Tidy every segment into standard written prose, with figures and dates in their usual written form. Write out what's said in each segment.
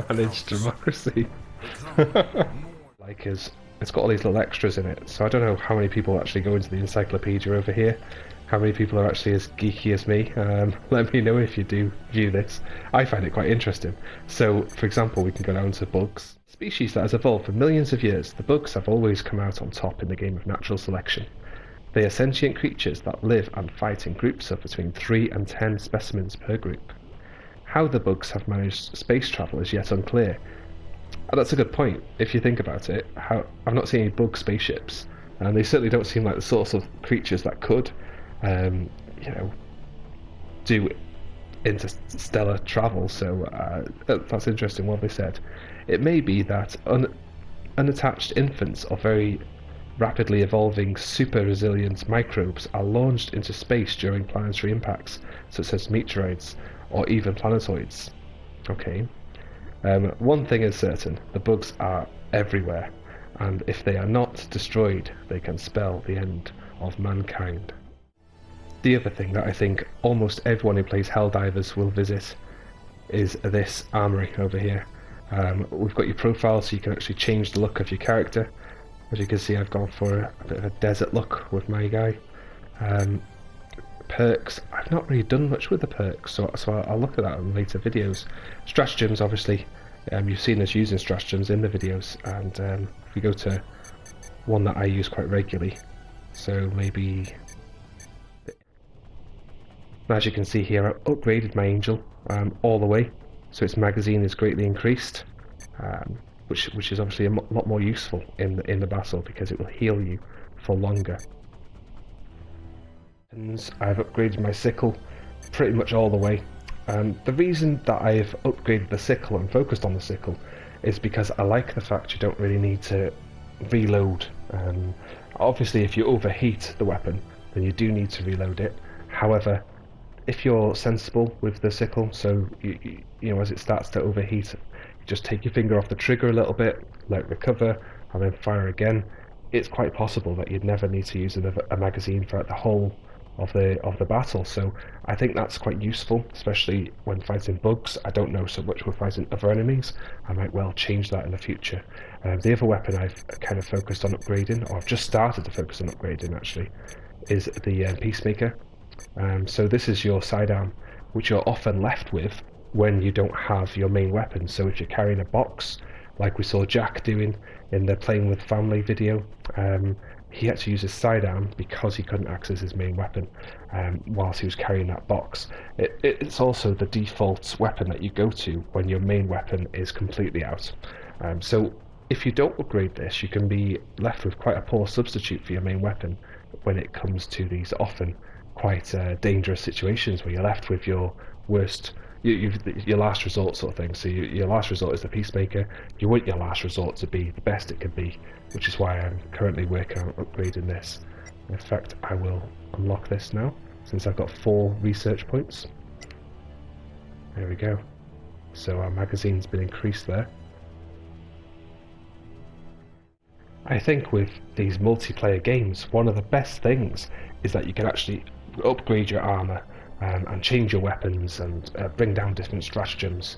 Managed democracy. Like it's got all these little extras in it, so I don't know how many people actually go into the encyclopedia over here. How many people are actually as geeky as me? Let me know if you do view this. I find it quite interesting. So, for example, we can go down to bugs. Species that has evolved for millions of years, the bugs have always come out on top in the game of natural selection. They are sentient creatures that live and fight in groups of between 3 and 10 specimens per group. How the bugs have managed space travel is yet unclear. And that's a good point, if you think about it. I've not seen any bug spaceships, and they certainly don't seem like the sorts of creatures that could, you know, do interstellar travel, so that's interesting what they said. It may be that unattached infants of very rapidly evolving super resilient microbes are launched into space during planetary impacts, such as meteoroids or even planetoids. Okay. One thing is certain, the bugs are everywhere, and if they are not destroyed, they can spell the end of mankind. The other thing that I think almost everyone who plays Helldivers will visit is this armory over here. We've got your profile, so you can actually change the look of your character. As you can see, I've gone for a bit of a desert look with my guy. Perks, I've not really done much with the perks, so I'll look at that in later videos. Stratagems, obviously, you've seen us using stratagems in the videos, and if we go to one that I use quite regularly, so maybe... As you can see here, I've upgraded my angel all the way, so its magazine is greatly increased, which is obviously a lot more useful in the battle because it will heal you for longer. And I've upgraded my sickle pretty much all the way. The reason that I've upgraded the sickle and focused on the sickle is because I like the fact you don't really need to reload. Obviously, if you overheat the weapon, then you do need to reload it. However, if you're sensible with the sickle, so you know, as it starts to overheat, you just take your finger off the trigger a little bit, let it recover, and then fire again. It's quite possible that you'd never need to use a magazine throughout the whole of the battle. So I think that's quite useful, especially when fighting bugs. I don't know so much with fighting other enemies. I might well change that in the future. The other weapon I've kind of focused on upgrading, or I've just started to focus on upgrading actually, is the Peacemaker. So this is your sidearm, which you're often left with when you don't have your main weapon. So if you're carrying a box, like we saw Jack doing in the Playing with Family video, he had to use his sidearm because he couldn't access his main weapon whilst he was carrying that box. It's also the default weapon that you go to when your main weapon is completely out. So if you don't upgrade this, you can be left with quite a poor substitute for your main weapon when it comes to these often quite dangerous situations where you're left with your worst, your last resort sort of thing. So your last resort is the Peacemaker. You want your last resort to be the best it can be, which is why I'm currently working on upgrading this. In fact, I will unlock this now, since I've got 4 research points. There we go. So our magazine's been increased there. I think with these multiplayer games, one of the best things is that you can actually upgrade your armour and change your weapons and bring down different stratagems.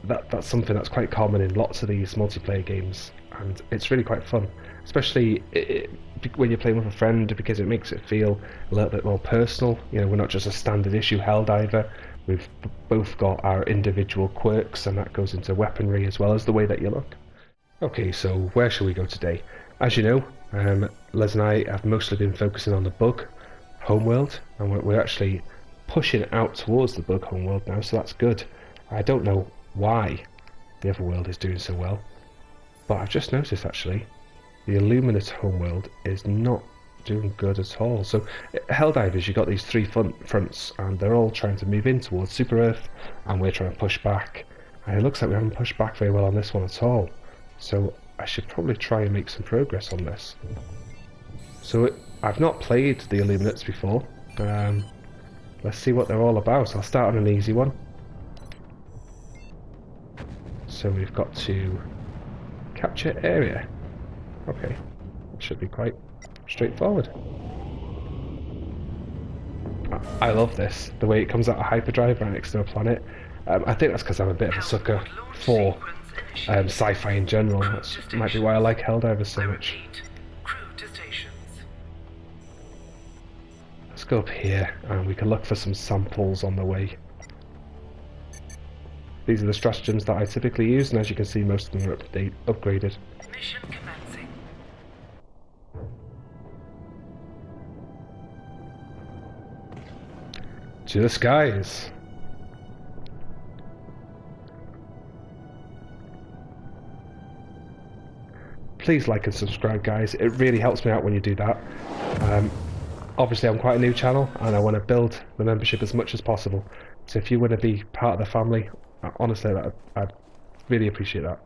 That's something that's quite common in lots of these multiplayer games, and it's really quite fun, especially when you're playing with a friend, because it makes it feel a little bit more personal. You know, we're not just a standard issue Helldiver. We've both got our individual quirks, and that goes into weaponry as well as the way that you look. Okay, so where shall we go today? As you know, Les and I have mostly been focusing on the bug homeworld, and we're actually pushing out towards the bug homeworld now, so that's good. I don't know why the other world is doing so well, but I've just noticed actually the Illuminate homeworld is not doing good at all. So Helldivers, you've got these 3 fronts, and they're all trying to move in towards Super Earth, and we're trying to push back, and it looks like we haven't pushed back very well on this one at all. So I should probably try and make some progress on this. So I've not played the Illuminates before. Let's see what they're all about. I'll start on an easy one. So we've got to capture area. Okay, that should be quite straightforward. I love this, the way it comes out of hyperdrive right next to a planet. I think that's because I'm a bit of a sucker for sci-fi in general. That might be why I like Helldivers so much. Let's go up here and we can look for some samples on the way. These are the stratagems that I typically use, and as you can see, most of them are upgraded. Mission commencing. To the skies! Please like and subscribe, guys. It really helps me out when you do that. Obviously, I'm quite a new channel, and I want to build the membership as much as possible. So if you want to be part of the family, honestly, I'd really appreciate that.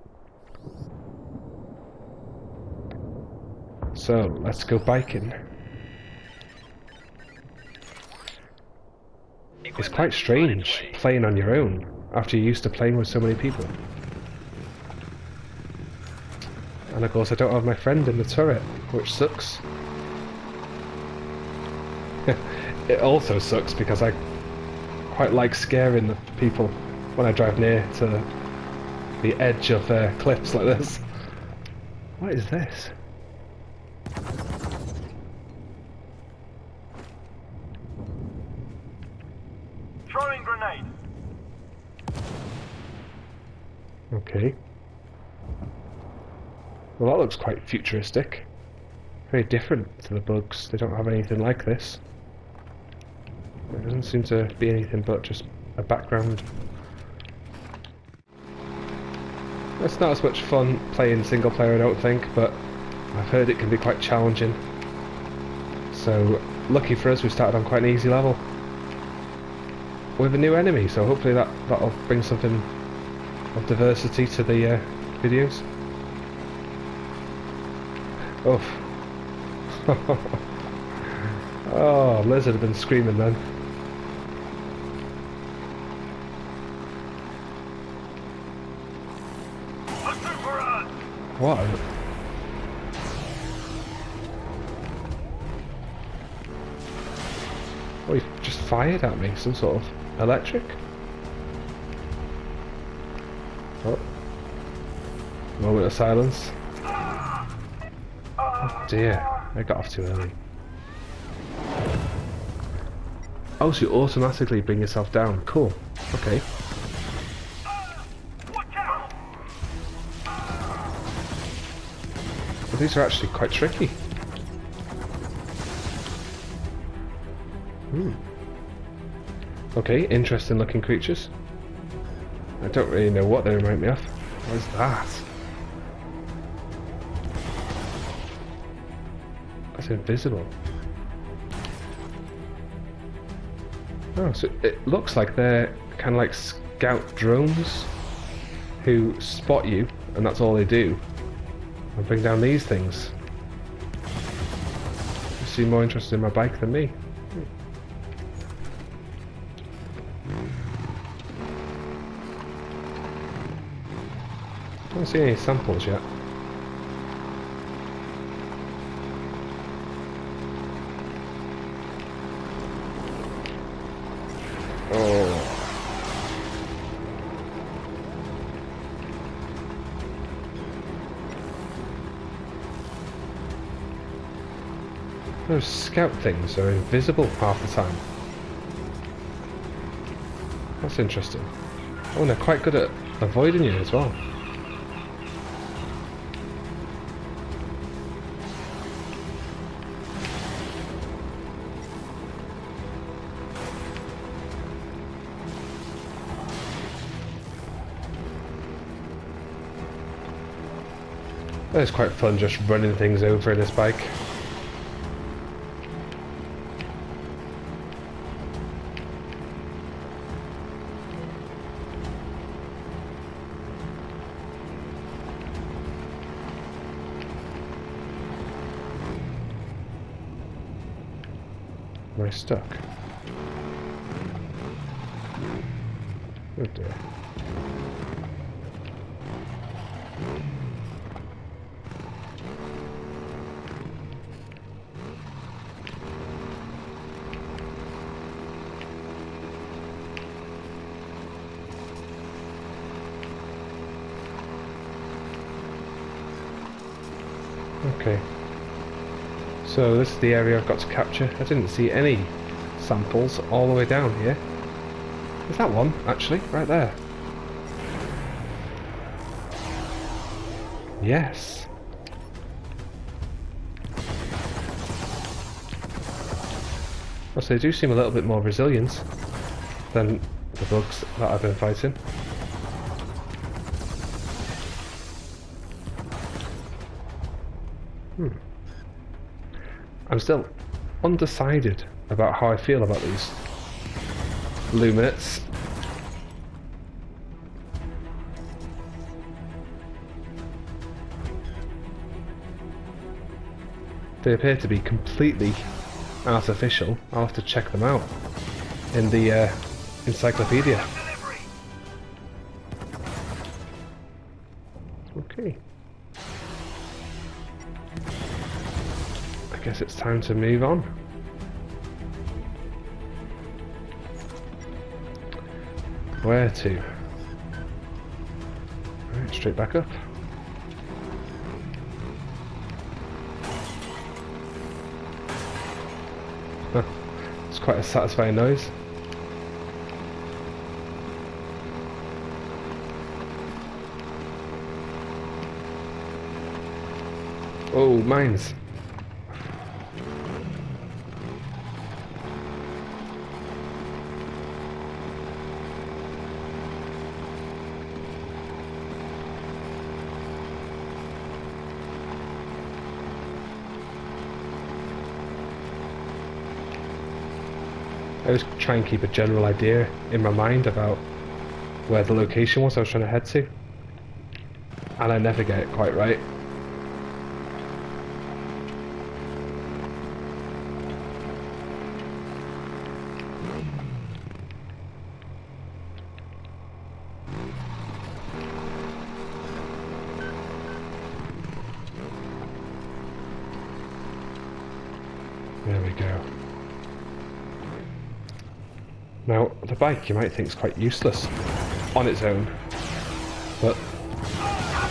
So, let's go biking. It's quite strange playing on your own after you're used to playing with so many people. And of course I don't have my friend in the turret, which sucks. It also sucks because I quite like scaring the people when I drive near to the edge of cliffs like this. What is this? Throwing grenade. Okay. Well, that looks quite futuristic. Very different to the bugs. They don't have anything like this. There doesn't seem to be anything but just a background. It's not as much fun playing single player, I don't think, but I've heard it can be quite challenging. So, lucky for us, we started on quite an easy level with a new enemy, so hopefully that'll bring something of diversity to the videos. Oh. Oh, Lizard had been screaming then. What? Oh, he just fired at me, some sort of electric? Oh. Moment of silence. Oh dear, I got off too early. Oh, so you automatically bring yourself down. Cool. Okay. Well, these are actually quite tricky. Okay, interesting looking creatures. I don't really know what they remind me of. What is that? That's invisible. Oh, so it looks like they're kind of like scout drones who spot you, and that's all they do. And bring down these things. You seem more interested in my bike than me. Don't see any samples yet. Oh. Those scout things are invisible half the time. That's interesting. Oh, they're quite good at avoiding you as well. It's quite fun just running things over in this bike. Am I stuck? Oh dear. Okay. So this is the area I've got to capture. I didn't see any samples all the way down here. Is that one, actually? Right there. Yes. Well, so they do seem a little bit more resilient than the bugs that I've been fighting. I'm still undecided about how I feel about these luminates. They appear to be completely artificial. I'll have to check them out in the encyclopedia. Okay. I guess it's time to move on. Where to? Right, straight back up. Huh, it's quite a satisfying noise. Oh, mines. I always try and keep a general idea in my mind about where the location was I was trying to head to, and I never get it quite right. There we go. Now, the bike you might think is quite useless on its own, but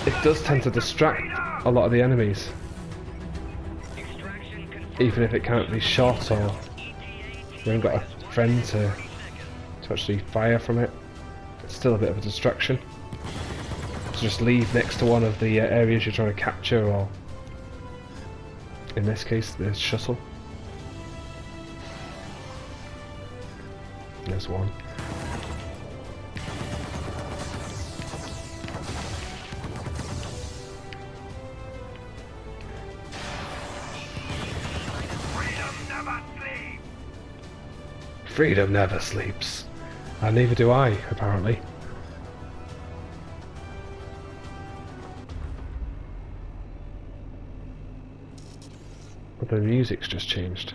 it does tend to distract a lot of the enemies. Even if it can't be shot or you haven't got a friend to actually fire from it, it's still a bit of a distraction. So just leave next to one of the areas you're trying to capture, or in this case, the shuttle. There's one. Freedom never sleeps. And neither do I, apparently. But the music's just changed.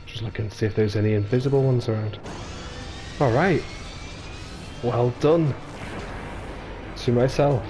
Just looking to see if there's any invisible ones around. Alright. Well done. To myself.